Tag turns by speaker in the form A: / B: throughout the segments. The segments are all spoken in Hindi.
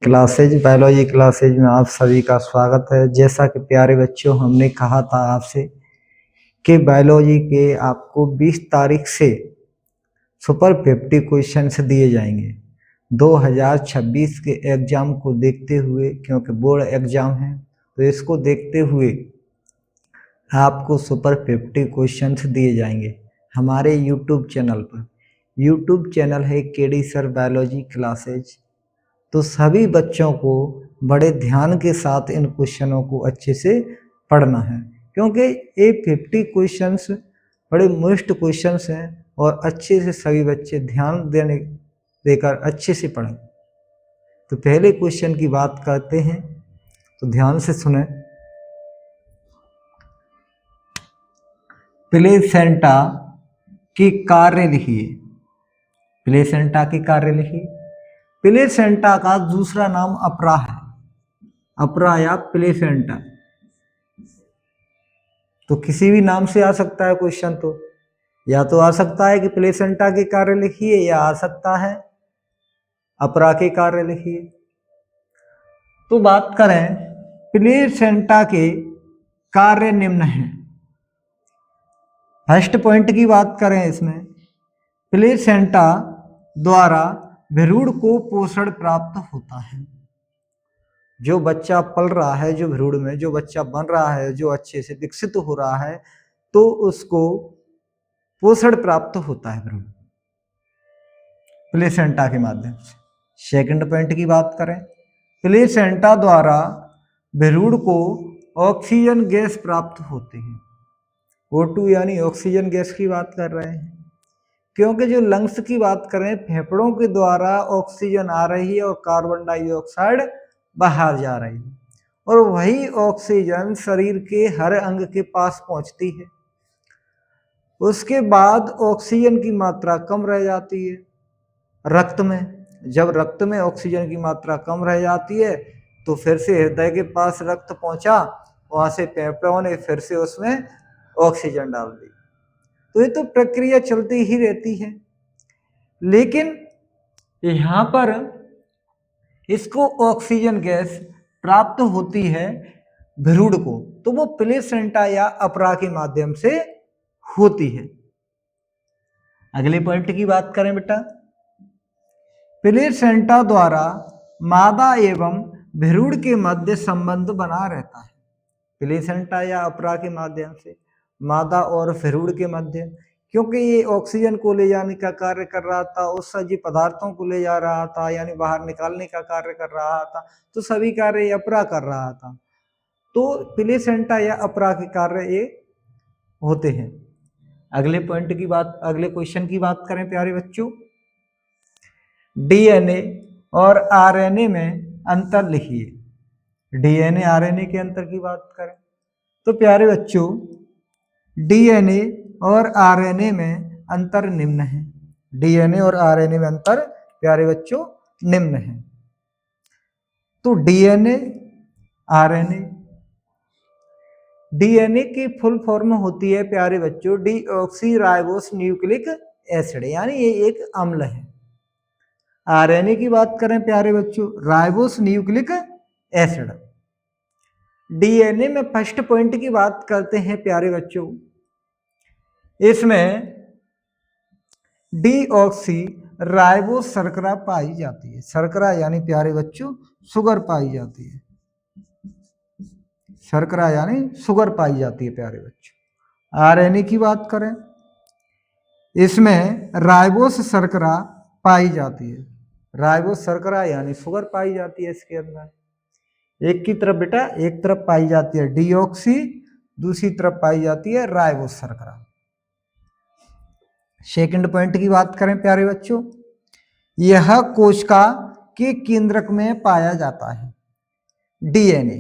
A: क्लासेज बायोलॉजी क्लासेज में आप सभी का स्वागत है। जैसा कि प्यारे बच्चों हमने कहा था आपसे कि बायोलॉजी के आपको 20 तारीख से सुपर 50 क्वेश्चंस दिए जाएंगे 2026 के एग्जाम को देखते हुए, क्योंकि बोर्ड एग्जाम है तो इसको देखते हुए आपको सुपर 50 क्वेश्चंस दिए जाएंगे हमारे यूट्यूब चैनल पर। यूट्यूब चैनल है केडी सर बायोलॉजी क्लासेज। तो सभी बच्चों को बड़े ध्यान के साथ इन क्वेश्चनों को अच्छे से पढ़ना है, क्योंकि ये 50 क्वेश्चंस बड़े मुश्किल क्वेश्चंस हैं और अच्छे से सभी बच्चे ध्यान देकर अच्छे से पढ़ें। तो पहले क्वेश्चन की बात करते हैं, तो ध्यान से सुने। प्लेसेंटा की कार्य लिखिए। प्लेसेंटा की कार्य लिखिए। प्लेसेंटा का दूसरा नाम अपरा है। अपरा या प्लेसेंटा, तो किसी भी नाम से आ सकता है क्वेश्चन। तो या तो आ सकता है कि प्लेसेंटा के कार्य लिखिए, या आ सकता है अपरा के कार्य लिखिए। तो बात करें प्लेसेंटा के कार्य निम्न हैं। फर्स्ट पॉइंट की बात करें, इसमें प्लेसेंटा द्वारा भ्रूण को पोषण प्राप्त होता है। जो बच्चा पल रहा है, जो भ्रूण में जो बच्चा बन रहा है, जो अच्छे से विकसित हो रहा है, तो उसको पोषण प्राप्त होता है भ्रूण प्लेसेंटा के माध्यम से। सेकंड पॉइंट की बात करें, प्लेसेंटा द्वारा भ्रूण को ऑक्सीजन गैस प्राप्त होती है। O2 यानी ऑक्सीजन गैस की बात कर रहे हैं, क्योंकि जो लंग्स की बात करें, फेफड़ों के द्वारा ऑक्सीजन आ रही है और कार्बन डाइऑक्साइड बाहर जा रही है, और वही ऑक्सीजन शरीर के हर अंग के पास पहुंचती है। उसके बाद ऑक्सीजन की मात्रा कम रह जाती है रक्त में। जब रक्त में ऑक्सीजन की मात्रा कम रह जाती है तो फिर से हृदय के पास रक्त पहुंचा, वहां से फेफड़ों ने फिर से उसमें ऑक्सीजन डाल दी। तो ये तो प्रक्रिया चलती ही रहती है, लेकिन यहां पर इसको ऑक्सीजन गैस प्राप्त होती है भ्रूण को, तो वो प्लेसेंटा या अपरा के माध्यम से होती है। अगले पॉइंट की बात करें बेटा, प्लेसेंटा द्वारा मादा एवं भ्रूण के मध्य संबंध बना रहता है। प्लेसेंटा या अपरा के माध्यम से मादा और भ्रूण के मध्य, क्योंकि ये ऑक्सीजन को ले जाने का कार्य कर रहा था, उत्सर्जित पदार्थों को ले जा रहा था, यानी बाहर निकालने का कार्य कर रहा था, तो सभी कार्य अपरा कर रहा था। तो प्लेसेंटा या अपरा के कार्य ये होते हैं। अगले पॉइंट की बात, अगले क्वेश्चन की बात करें प्यारे बच्चों, डीएनए और आरएनए में अंतर लिखिए। डीएनए आरएनए के अंतर की बात करें तो प्यारे बच्चों, डीएनए और आरएनए में अंतर निम्न है। डीएनए और आरएनए में अंतर प्यारे बच्चों निम्न है। तो डीएनए आरएनए, डीएनए की फुल फॉर्म होती है प्यारे बच्चों डीऑक्सी राइबोस न्यूक्लिक एसिड, यानी ये एक अम्ल है। आरएनए की बात करें प्यारे बच्चों, राइबोस न्यूक्लिक एसिड। डीएनए में फर्स्ट पॉइंट की बात करते हैं प्यारे बच्चों, इसमें डीऑक्सी राइबोस शर्करा पाई जाती है। शर्करा यानी प्यारे बच्चों शुगर पाई जाती है। शर्करा यानी शुगर पाई जाती है प्यारे बच्चों। आरएनए की बात करें, इसमें राइबोस शर्करा पाई जाती है। राइबोस शर्करा यानी शुगर पाई जाती है इसके अंदर। एक की तरफ बेटा, एक तरफ पाई जाती है डीऑक्सी, दूसरी तरफ पाई जाती है राइबोस शर्करा। सेकंड पॉइंट की बात करें प्यारे बच्चों, यह कोशिका के केंद्रक में पाया जाता है। डीएनए,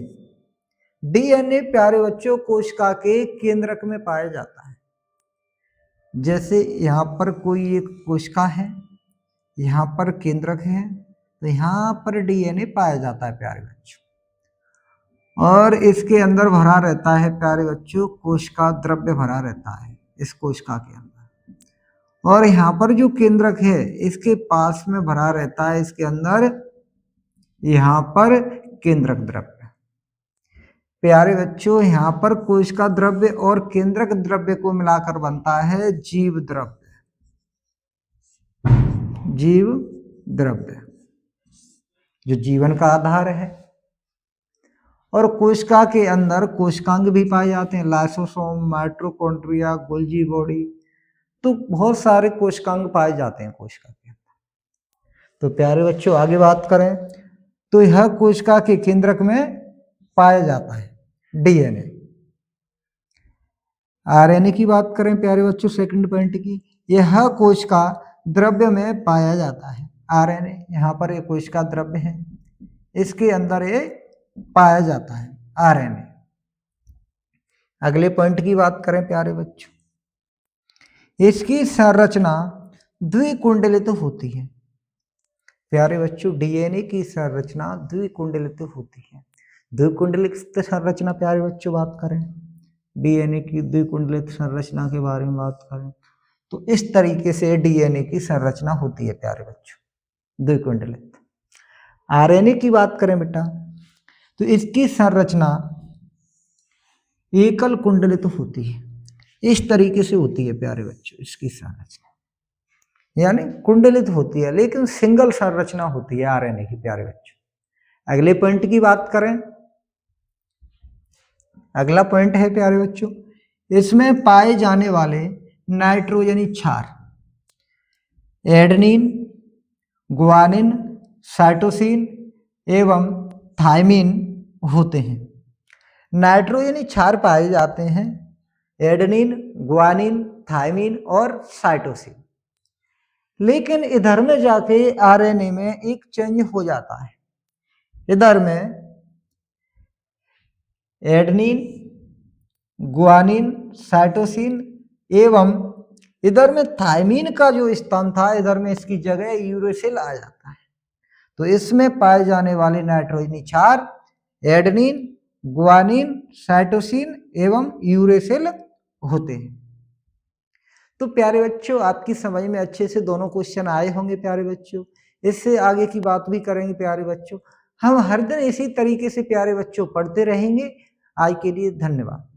A: डीएनए प्यारे बच्चों कोशिका के केंद्रक में पाया जाता है। जैसे यहाँ पर कोई एक कोशिका है, यहाँ पर केंद्रक है, तो यहाँ पर डीएनए पाया जाता है प्यारे बच्चों, और इसके अंदर भरा रहता है प्यारे बच्चों कोशिका द्रव्य भरा रहता है इस कोशिका के अंदर। और यहाँ पर जो केंद्रक है इसके पास में भरा रहता है इसके अंदर यहाँ पर केंद्रक द्रव्य। प्यारे बच्चों, यहाँ पर कोशिका द्रव्य और केंद्रक द्रव्य को मिलाकर बनता है जीव द्रव्य। जीव द्रव्य जो जीवन का आधार है। और कोशिका के अंदर कोशिकांग भी पाए जाते हैं, लाइसोसोम, माइटोकॉन्ड्रिया, गोल्जी बॉडी, तो बहुत सारे कोशिकांग पाए जाते हैं कोशिका के अंदर। तो प्यारे बच्चों आगे बात करें तो यह कोशिका के केंद्रक में पाया जाता है डीएनए। आरएनए की बात करें प्यारे बच्चों सेकंड पॉइंट की, यह कोशिका द्रव्य में पाया जाता है। आरएनए यहाँ पर एक कोशिका द्रव्य है, इसके अंदर ये पाया जाता है आरएनए। अगले पॉइंट की बात करें प्यारे बच्चों, इसकी संरचना द्विकुंडलित होती है। प्यारे बच्चों डीएनए की संरचना द्विकुंडलित होती है। द्विकुंडलित संरचना प्यारे बच्चों बात करें, डीएनए की द्विकुंडलित संरचना के बारे में बात करें तो इस तरीके से डीएनए की संरचना होती है प्यारे बच्चों द्विकुंडलित। आरएनए की बात करें बेटा तो इसकी संरचना एकल कुंडलित होती है। इस तरीके से होती है प्यारे बच्चों इसकी संरचना, यानी कुंडलित होती है लेकिन सिंगल संरचना होती है आरएनए की प्यारे बच्चों। अगले पॉइंट की बात करें, अगला पॉइंट है प्यारे बच्चों, इसमें पाए जाने वाले नाइट्रोजनी क्षार एडेनिन, गुआनिन, साइटोसिन एवं थायमिन होते हैं। नाइट्रोजनी क्षार पाए जाते हैं एडेनिन, गुआनिन, थायमिन और साइटोसिन। लेकिन इधर में जाके आरएनए में एक चेंज हो जाता है। इधर में एडेनिन, गुआनिन, साइटोसिन एवं इधर में थायमिन का जो स्थान था इधर में इसकी जगह यूरेसिल आ जाता है। तो इसमें पाए जाने वाले नाइट्रोजनी क्षार एडेनिन, गुआनिन, साइटोसिन एवं यूरेसिल होते हैं। तो प्यारे बच्चों आपकी समझ में अच्छे से दोनों क्वेश्चन आए होंगे प्यारे बच्चों। इससे आगे की बात भी करेंगे प्यारे बच्चों। हम हर दिन इसी तरीके से प्यारे बच्चों पढ़ते रहेंगे। आज के लिए धन्यवाद।